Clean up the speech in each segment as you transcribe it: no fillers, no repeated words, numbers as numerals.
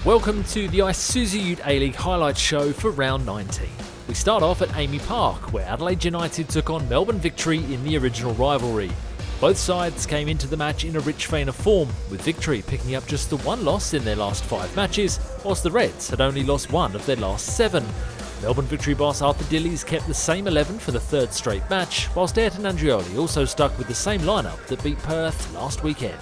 Welcome to the Isuzu UTE A-League highlights show for round 19. We start off at Amy Park, where Adelaide United took on Melbourne Victory in the original rivalry. Both sides came into the match in a rich vein of form, with Victory picking up just the one loss in their last 5 matches, whilst the Reds had only lost 1 of their last 7. Melbourne Victory boss Arthur Dillies kept the same 11 for the 3rd straight match, whilst Ayrton Andreoli also stuck with the same lineup that beat Perth last weekend.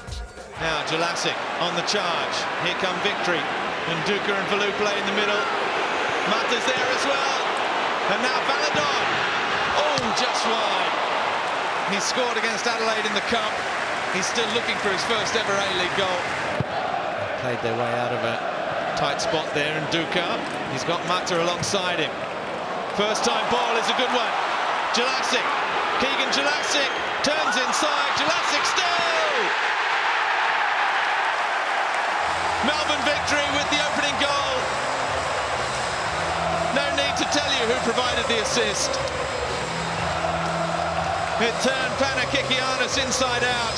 Now Jelassic on the charge. Here come Victory. And Duka and Valuplay in the middle. Mata's there as well. And now Valadon. Oh, just wide. He scored against Adelaide in the Cup. He's still looking for his first ever A-League goal. Played their way out of a tight spot there, and Duka. He's got Mata alongside him. First time ball is a good one. Jelassic. Keegan Jelassic turns inside. Jelassic still! Melbourne Victory with the opening goal. No need to tell you who provided the assist. It turned Panakikianis inside out.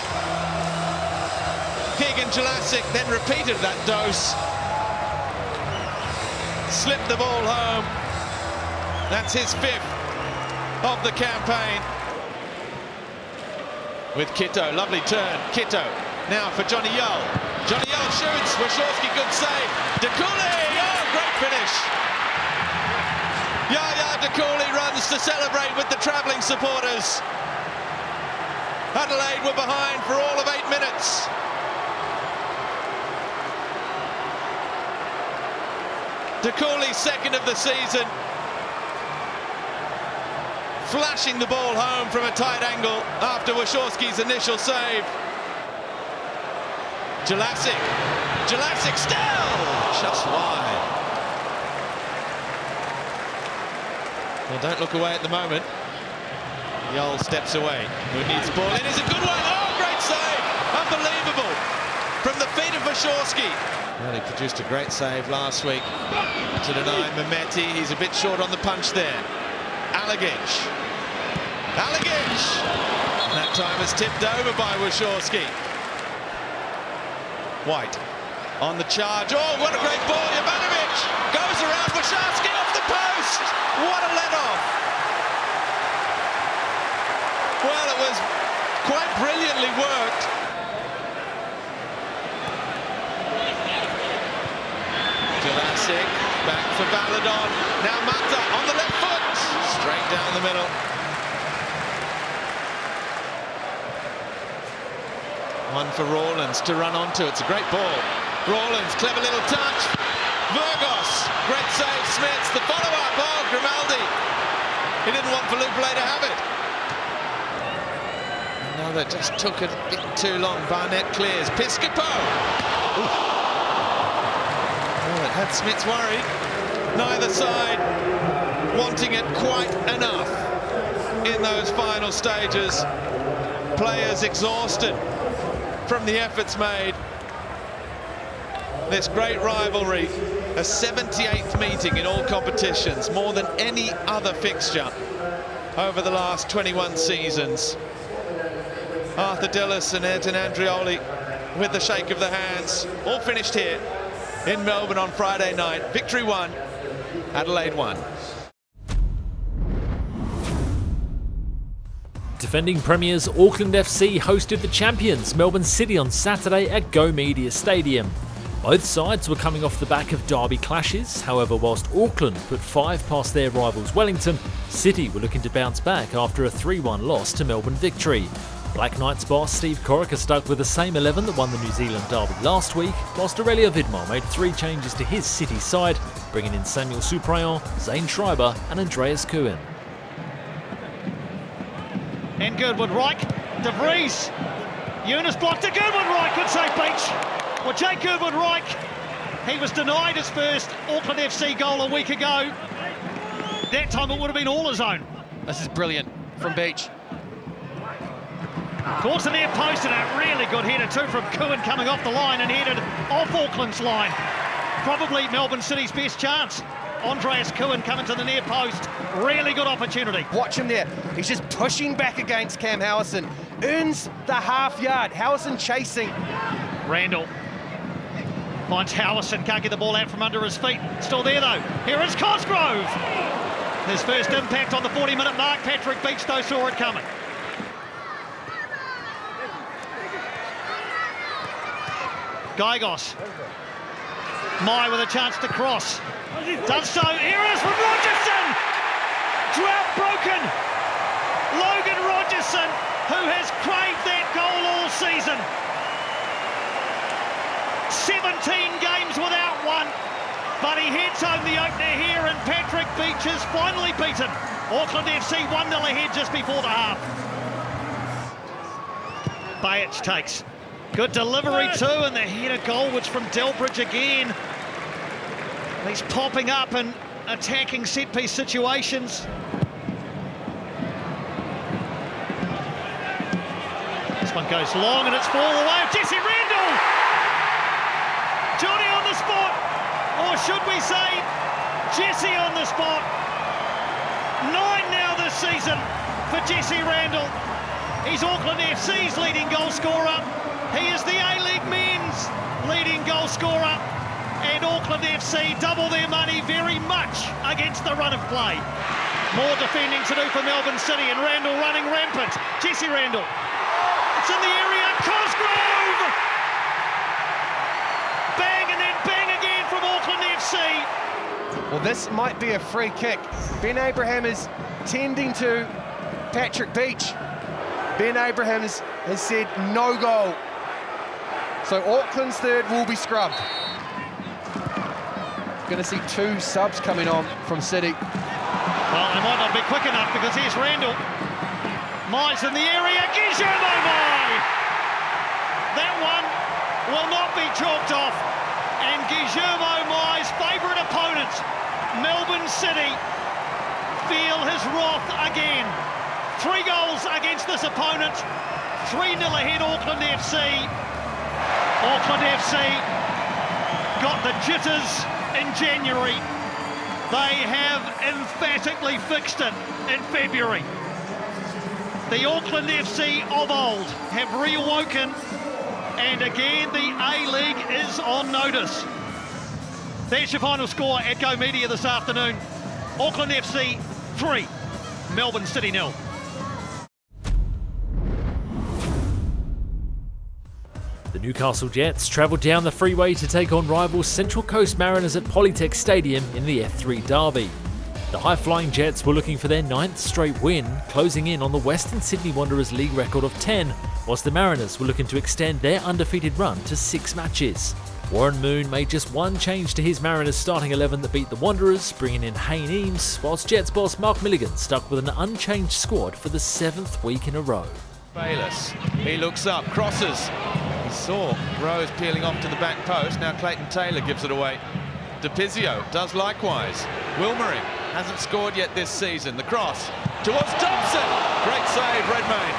Keegan Jelassic then repeated that dose. Slipped the ball home. That's his 5th of the campaign. With Kitto, lovely turn. Kitto now for Johnny Yull. Johnny Yull shoots. Wachowski, good save. DeCooley, oh, great finish. Yaya DeCooley runs to celebrate with the travelling supporters. Adelaide were behind for all of 8 minutes. DeCooley's 2nd of the season. Flashing the ball home from a tight angle after Wachowski's initial save. Jelassic. Jelassic still! Just wide. Well, don't look away at the moment. Yull steps away. Who needs ball in is a good one. Oh, great save! Unbelievable! From the feet of Wachowski. Well, he produced a great save last week to deny Mehmeti. He's a bit short on the punch there. Alagic. Alagic! That time is tipped over by Wachowski. White on the charge. Oh, what a great ball. Jovanovic goes around Wachowski off the post. What a let-off. Well, it was quite brilliantly worked. Jelassic back for Valadon. Now Mata on the left foot. Straight down the middle. One for Rawlins to run onto. It's a great ball. Rawlins, clever little touch. Virgos, great save. Smits, the follow-up. Oh, Grimaldi. He didn't want Valuplay to have it. No, that just took a bit too long. Barnett clears. Piscopo. Oh, it had Smits worried. Neither side wanting it quite enough in those final stages. Players exhausted from the efforts made. This great rivalry, a 78th meeting in all competitions, more than any other fixture over the last 21 seasons. Arthur Dillies and Ayrton Andreoli with the shake of the hands, all finished here in Melbourne on Friday night. Victory 1, Adelaide 1. Defending premiers Auckland FC hosted the champions Melbourne City on Saturday at Go Media Stadium. Both sides were coming off the back of derby clashes. However, whilst Auckland put 5 past their rivals Wellington, City were looking to bounce back after a 3-1 loss to Melbourne Victory. Black Knights boss Steve Corica stuck with the same 11 that won the New Zealand derby last week, whilst Aurelio Vidmar made 3 changes to his City side, bringing in Samuel Suprayon, Zane Schreiber and Andreas Kuhn. In Goodwood, Reich, De Vries, Eunice blocked to Goodwood, Reich, good save Beach. Well, Jake Goodwood, Reich, he was denied his first Auckland FC goal a week ago. That time it would have been all his own. This is brilliant from Beach. Caught the near post and a really good header too from Kuhn coming off the line and headed off Auckland's line. Probably Melbourne City's best chance. Andreas Kuhn coming to the near post. Really good opportunity. Watch him there. He's just pushing back against Cam Howison. Earns the half yard. Howison chasing. Randall Finds Howison, can't get the ball out from under his feet. Still there though. Here is Cosgrove. His first impact on the 40-minute mark. Patrick Beach though saw it coming. Gygos. Mai with a chance to cross. Does so. Here is from Rogerson. Drought broken. Logan Rogerson, who has craved that goal all season. 17 games without one, but he heads home the opener here, and Patrick Beach is finally beaten. Auckland FC 1-0 ahead just before the half. Bajic takes. Good delivery too, and the header goal, which from Delbridge again. He's popping up and attacking set-piece situations. This one goes long and it's ball away of Jesse Randall. Johnny on the spot, or should we say Jesse on the spot. 9 now this season for Jesse Randall. He's Auckland FC's leading goal scorer. He is the A-League men's leading goal scorer. And Auckland FC double their money very much against the run of play. More defending to do for Melbourne City, and Randall running rampant. Jesse Randall. It's in the area. Cosgrove! Bang and then bang again from Auckland FC. Well, this might be a free kick. Ben Abraham is tending to Patrick Beach. Ben Abraham has said no goal. So Auckland's third will be scrubbed. Going to see 2 subs coming on from City. Well, they might not be quick enough, because here's Randall. Mai's in the area. Guillermo Mai! That one will not be chalked off. And Guillermo Mai's favourite opponent, Melbourne City, feel his wrath again. 3 goals against this opponent. 3-0 ahead Auckland FC. Auckland FC got the jitters in January. They have emphatically fixed it in February. The Auckland FC of old have reawoken, and again the A-League is on notice. There's your final score at Go Media this afternoon. Auckland FC 3, Melbourne City 0. The Newcastle Jets travelled down the freeway to take on rivals Central Coast Mariners at Polytech Stadium in the F3 derby. The high-flying Jets were looking for their 9th straight win, closing in on the Western Sydney Wanderers league record of 10, whilst the Mariners were looking to extend their undefeated run to 6 matches. Warren Moon made just one change to his Mariners starting 11 that beat the Wanderers, bringing in Hayne Eames, whilst Jets boss Mark Milligan stuck with an unchanged squad for the 7th week in a row. Bayless, he looks up, crosses. He saw Rose peeling off to the back post. Now Clayton Taylor gives it away. DePizio does likewise. Wilmering hasn't scored yet this season. The cross towards Dobson. Great save, Redmayne.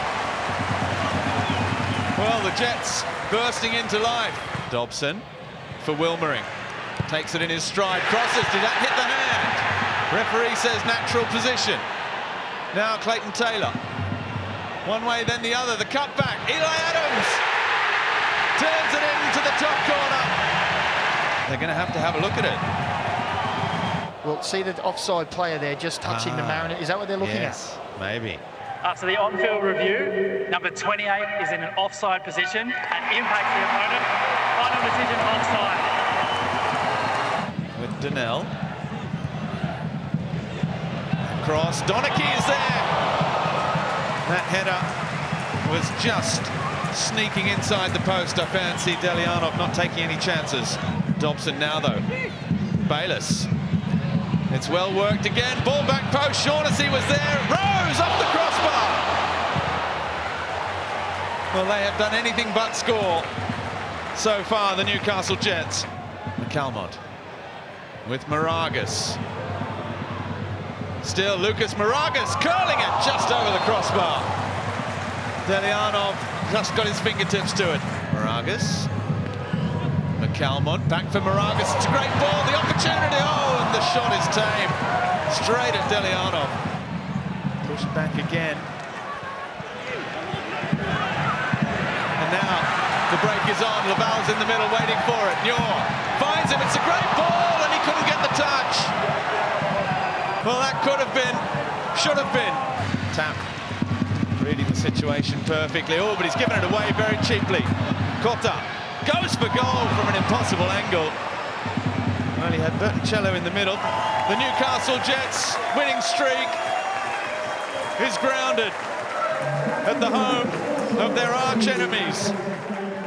Well, the Jets bursting into life. Dobson for Wilmering. Takes it in his stride. Crosses. Did that hit the hand? Referee says natural position. Now Clayton Taylor. One way, then the other. The cutback. Eli Adams turns it into the top corner. They're going to have a look at it. Well, see the offside player there just touching the Mariner. Is that what they're looking at? Maybe. After the on-field review, number 28 is in an offside position and impacts the opponent. Final decision, offside. With Donnell. Cross. Donachie is there. That header was just sneaking inside the post. I fancy Delianov not taking any chances. Dobson now though. Bayless. It's well worked again. Ball back post. Shaughnessy was there. Rose off the crossbar. Well, they have done anything but score so far, the Newcastle Jets. McCalmont with Moragas. Still Lucas Moragas curling it just over the crossbar. Delianov just got his fingertips to it. Moragas. McCalmont back for Moragas. It's a great ball. The opportunity. Oh, and the shot is tame. Straight at Delianov. Pushed back again. And now the break is on. Laval's in the middle waiting for it. Muir. finds him. It's a great ball, and he couldn't get the touch. Well, that could have been, should have been. Tap, reading the situation perfectly. Oh, but he's given it away very cheaply. Kota goes for goal from an impossible angle. Well, he had Bertoncello in the middle. The Newcastle Jets winning streak is grounded at the home of their arch enemies,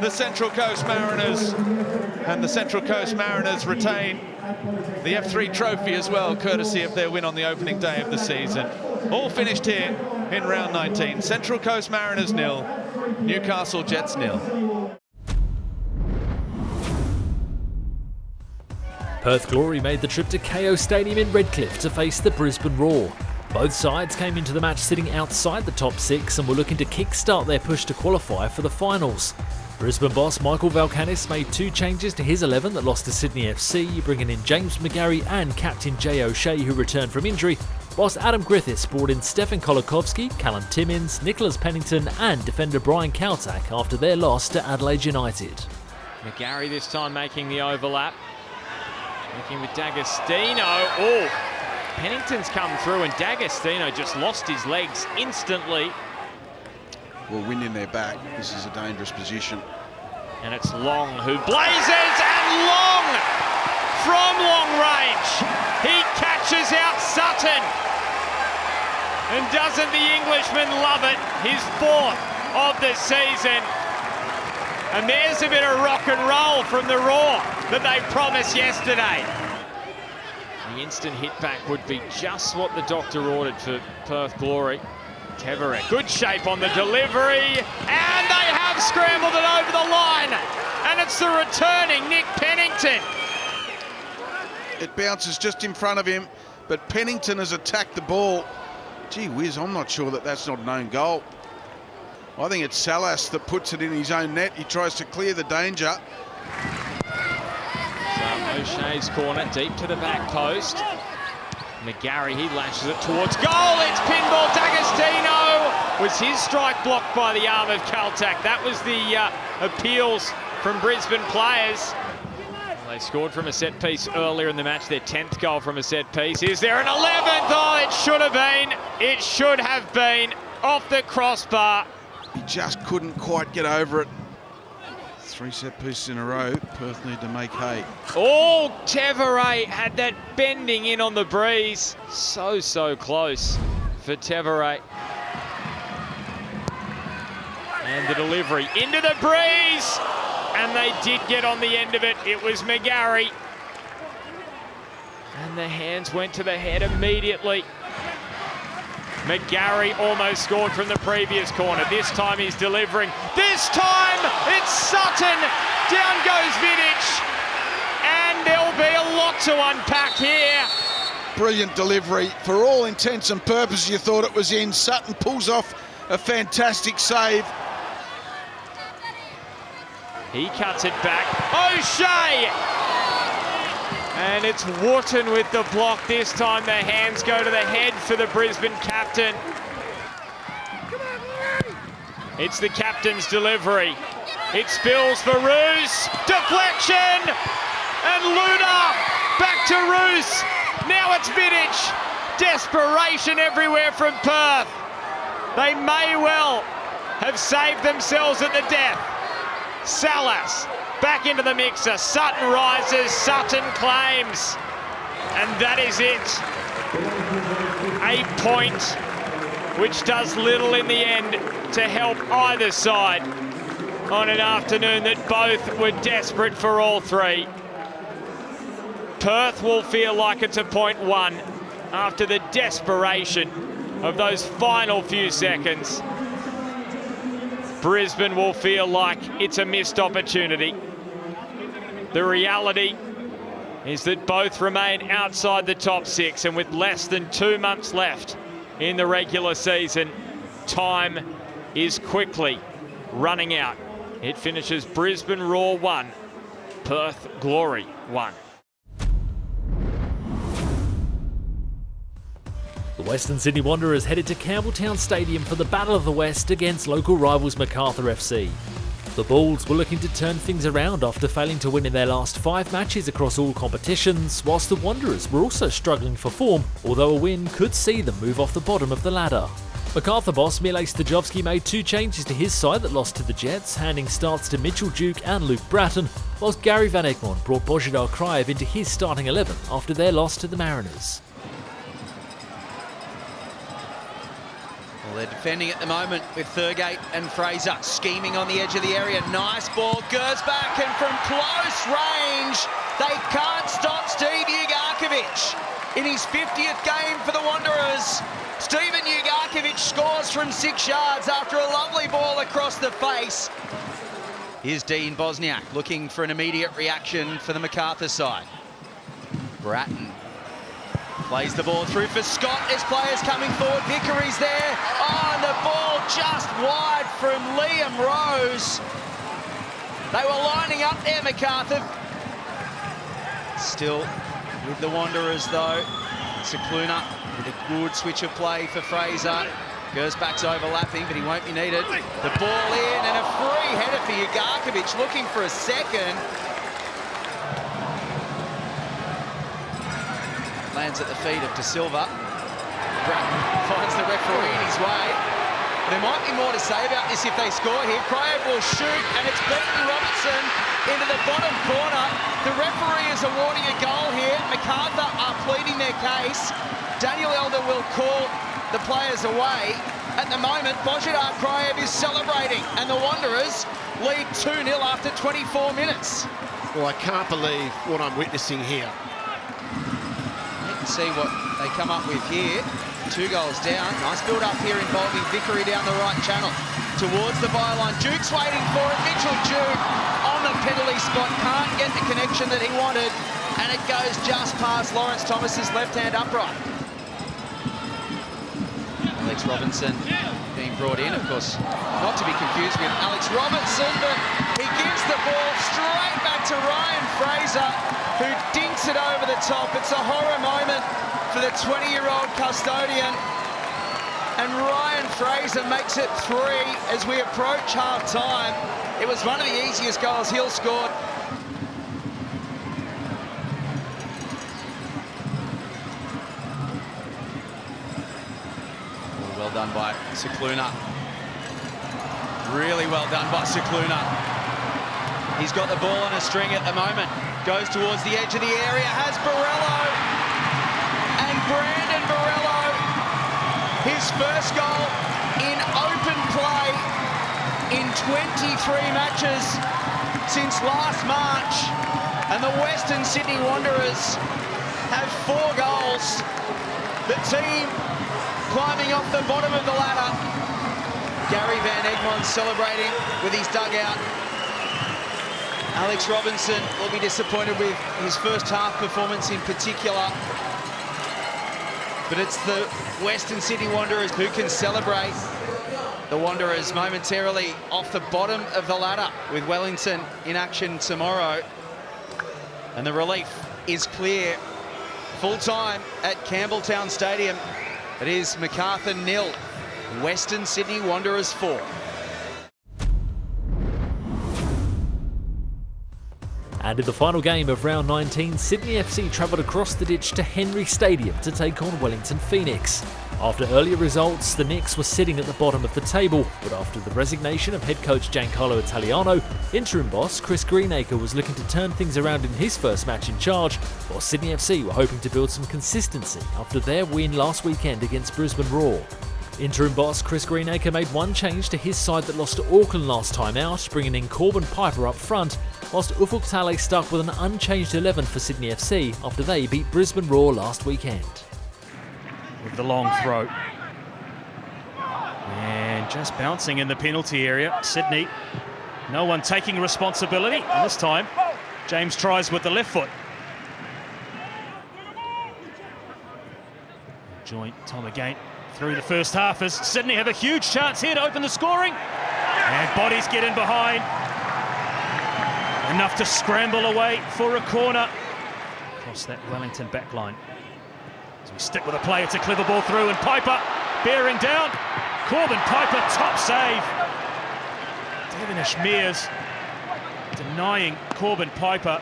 the Central Coast Mariners. And the Central Coast Mariners retain the F3 trophy as well, courtesy of their win on the opening day of the season. All finished here in round 19. Central Coast Mariners 0, Newcastle Jets 0. Perth Glory made the trip to KO Stadium in Redcliffe to face the Brisbane Roar. Both sides came into the match sitting outside the top 6 and were looking to kickstart their push to qualify for the finals. Brisbane boss Michael Valkanis made 2 changes to his 11 that lost to Sydney FC, bringing in James McGarry and captain Jay O'Shea, who returned from injury. Boss Adam Griffiths brought in Stefan Kolakovsky, Callum Timmins, Nicholas Pennington and defender Brian Kaltak after their loss to Adelaide United. McGarry this time making the overlap. Working with D'Agostino. Oh, Pennington's come through and D'Agostino just lost his legs instantly. Well, wind in their back. This is a dangerous position. And it's Long who blazes, and Long from long range. He catches out Sutton. And doesn't the Englishman love it? His 4th of the season. And there's a bit of rock and roll from the Roar that they promised yesterday. The instant hit back would be just what the doctor ordered for Perth Glory. Teveret, good shape on the delivery, and they have scrambled it over the line. And it's the returning Nick Pennington. It bounces just in front of him, but Pennington has attacked the ball. Gee whiz, I'm not sure that that's not an own goal. I think it's Salas that puts it in his own net. He tries to clear the danger. So O'Shea's corner, deep to the back post. McGarry, he lashes it towards goal. It's pinball. D'Agostino was his strike blocked by the arm of Kaltak. That was the appeals from Brisbane players. They scored from a set piece earlier in the match, their 10th goal from a set piece. Is there an 11th? Oh, it should have been. It should have been off the crossbar. He just couldn't quite get over it. 3 set pieces in a row. Perth need to make hay. Oh, Teveret had that bending in on the breeze. So close for Teveret. And the delivery into the breeze. And they did get on the end of it. It was McGarry. And the hands went to the head immediately. McGarry almost scored from the previous corner. This time he's delivering. This time it's Sutton. Down goes Vidic. And there'll be a lot to unpack here. Brilliant delivery. For all intents and purposes, you thought it was in. Sutton pulls off a fantastic save. He cuts it back. O'Shea! And it's Wharton with the block. This time the hands go to the head for the Brisbane captain. It's the captain's delivery. It spills for Roos. Deflection! And Luna back to Roos. Now it's Vidic. Desperation everywhere from Perth. They may well have saved themselves at the death. Salas back into the mixer. Sutton rises. Sutton claims. And that is it. A point which does little in the end to help either side on an afternoon that both were desperate for all 3. Perth will feel like it's a point 1 after the desperation of those final few seconds. Brisbane will feel like it's a missed opportunity. The reality is that both remain outside the top 6, and with less than 2 months left in the regular season, time is quickly running out. It finishes Brisbane Roar 1, Perth Glory 1. The Western Sydney Wanderers headed to Campbelltown Stadium for the Battle of the West against local rivals Macarthur FC. The Bulls were looking to turn things around after failing to win in their last 5 matches across all competitions, whilst the Wanderers were also struggling for form, although a win could see them move off the bottom of the ladder. Macarthur boss Mile Stajovski made 2 changes to his side that lost to the Jets, handing starts to Mitchell Duke and Luke Bratton, whilst Gary Van Egmond brought Božidar Krajev into his starting 11 after their loss to the Mariners. Well, they're defending at the moment with Thurgate and Fraser scheming on the edge of the area. Nice ball, Gersbach, and from close range, they can't stop Steve Ugarkovic. In his 50th game for the Wanderers, Steven Ugarkovic scores from 6 yards after a lovely ball across the face. Here's Dean Bosniak looking for an immediate reaction for the Macarthur side. Bratton plays the ball through for Scott. There's players coming forward. Vickery's there. Oh, and the ball just wide from Liam Rose. They were lining up there, Macarthur. Still with the Wanderers, though. Cicluna with a good switch of play for Fraser. Gersbach's overlapping, but he won't be needed. The ball in, and a free header for Ugarkovic, looking for a second. Lands at the feet of De Silva. Bratton finds the referee in his way. There might be more to say about this if they score here. Krajev will shoot, and it's beaten Robertson into the bottom corner. The referee is awarding a goal here. Macarthur are pleading their case. Daniel Elder will call the players away. At the moment, Božidar Krajev is celebrating, and the Wanderers lead 2-0 after 24 minutes. Well, I can't believe what I'm witnessing here. See what they come up with here. 2 goals down. Nice build up here involving Vickery down the right channel towards the byline. Duke's waiting for it. Mitchell Duke on the penalty spot. Can't get the connection that he wanted, and it goes just past Lawrence Thomas's left-hand upright. Alex Robinson being brought in, of course, not to be confused with Alex Robertson, but he gives the ball straight back to Ryan Fraser, who dinks it over the top. It's a horror moment for the 20-year-old custodian. And Ryan Fraser makes it 3 as we approach half-time. It was one of the easiest goals he'll scored. Well done by Cicluna. Really well done by Cicluna. He's got the ball on a string at the moment. Goes towards the edge of the area, has Borello. And Brandon Borello, his first goal in open play in 23 matches since last March. And the Western Sydney Wanderers have 4 goals. The team climbing off the bottom of the ladder. Gary Van Egmond celebrating with his dugout. Alex Robinson will be disappointed with his first half performance in particular. But it's the Western Sydney Wanderers who can celebrate. The Wanderers momentarily off the bottom of the ladder with Wellington in action tomorrow. And the relief is clear. Full time at Campbelltown Stadium. It is Macarthur 0, Western Sydney Wanderers 4. And in the final game of round 19, Sydney FC travelled across the ditch to Henry Stadium to take on Wellington Phoenix. After earlier results, the Knicks were sitting at the bottom of the table, but after the resignation of head coach Giancarlo Italiano, interim boss Chris Greenacre was looking to turn things around in his first match in charge, while Sydney FC were hoping to build some consistency after their win last weekend against Brisbane Roar. Interim boss Chris Greenacre made 1 change to his side that lost to Auckland last time out, bringing in Corbin Piper up front, whilst Ufuk Talay stuck with an unchanged 11 for Sydney FC after they beat Brisbane Roar last weekend. With the long throw. And just bouncing in the penalty area. Sydney, no one taking responsibility. And this time, James tries with the left foot. Joint Tom again through the first half as Sydney have a huge chance here to open the scoring. And bodies get in behind. Enough to scramble away for a corner across that Wellington backline. As we stick with a play, it's a clever ball through, and Piper bearing down. Corbin Piper, top save. Devonish Mears denying Corbin Piper.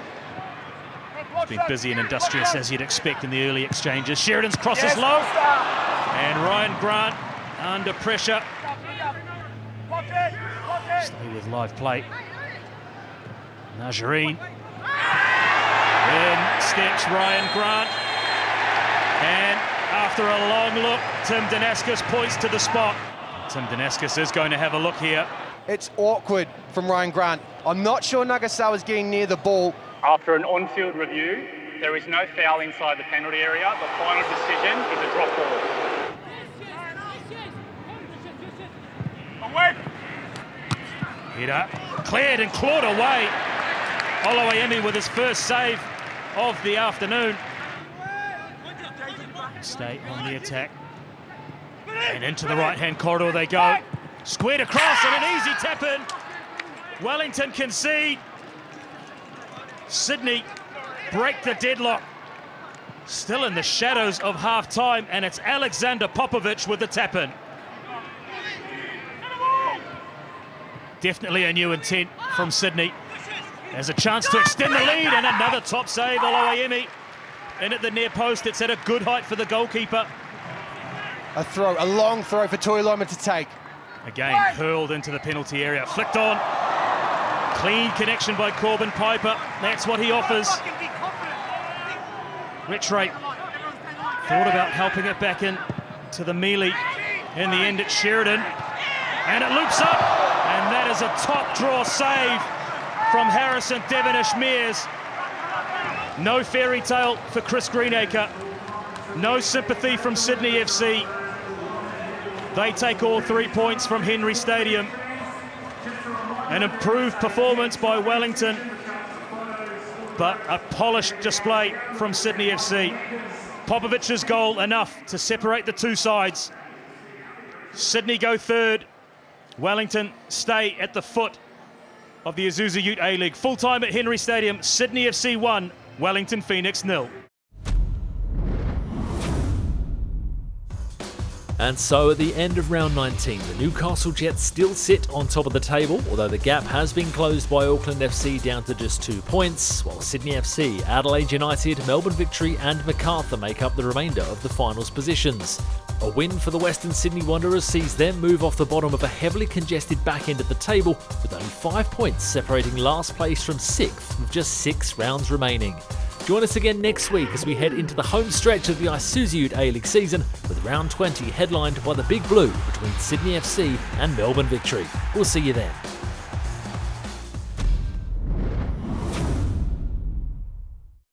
He's been busy and industrious as you'd expect in the early exchanges. Sheridan's cross is low. And Ryan Grant under pressure. Stay with live play. Najareen. In steps Ryan Grant. And after a long look, Tim Danaskis points to the spot. Tim Danaskis is going to have a look here. It's awkward from Ryan Grant. I'm not sure Nagasawa's getting near the ball. After an on-field review, there is no foul inside the penalty area. The final decision is a drop ball. Header cleared and clawed away. Oloayemi with his first save of the afternoon. Stay on the attack. And into the right-hand corridor they go. Squared across and an easy tap-in. Wellington concede. Sydney break the deadlock. Still in the shadows of half-time, and it's Alexander Popovic with the tap-in. Definitely a new intent from Sydney. There's a chance to extend the lead, and another top save, Oloayemi. In at the near post, it's at a good height for the goalkeeper. A long throw for Tuiloma to take. Again, hurled into the penalty area, flicked on. Clean connection by Corbin Piper. That's what he offers. Richray thought about helping it back in to the melee. In the end, it's Sheridan. And it loops up. And that is a top draw save from Harrison Devonish Mears. No fairy tale for Chris Greenacre. No sympathy from Sydney FC. They take all 3 points from Henry Stadium. An improved performance by Wellington, but a polished display from Sydney FC. Popovic's goal enough to separate the two sides. Sydney go third. Wellington stay at the foot of the Isuzu UTE A-League. Full time at Henry Stadium. Sydney FC 1, Wellington Phoenix 0. And so at the end of round 19, the Newcastle Jets still sit on top of the table, although the gap has been closed by Auckland FC down to just 2 points, while Sydney FC, Adelaide United, Melbourne Victory and Macarthur make up the remainder of the finals positions. A win for the Western Sydney Wanderers sees them move off the bottom of a heavily congested back end of the table, with only 5 points separating last place from 6th with just 6 rounds remaining. Join us again next week as we head into the home stretch of the Isuzu UTE A-League season, with round 20 headlined by the Big Blue between Sydney FC and Melbourne Victory. We'll see you then.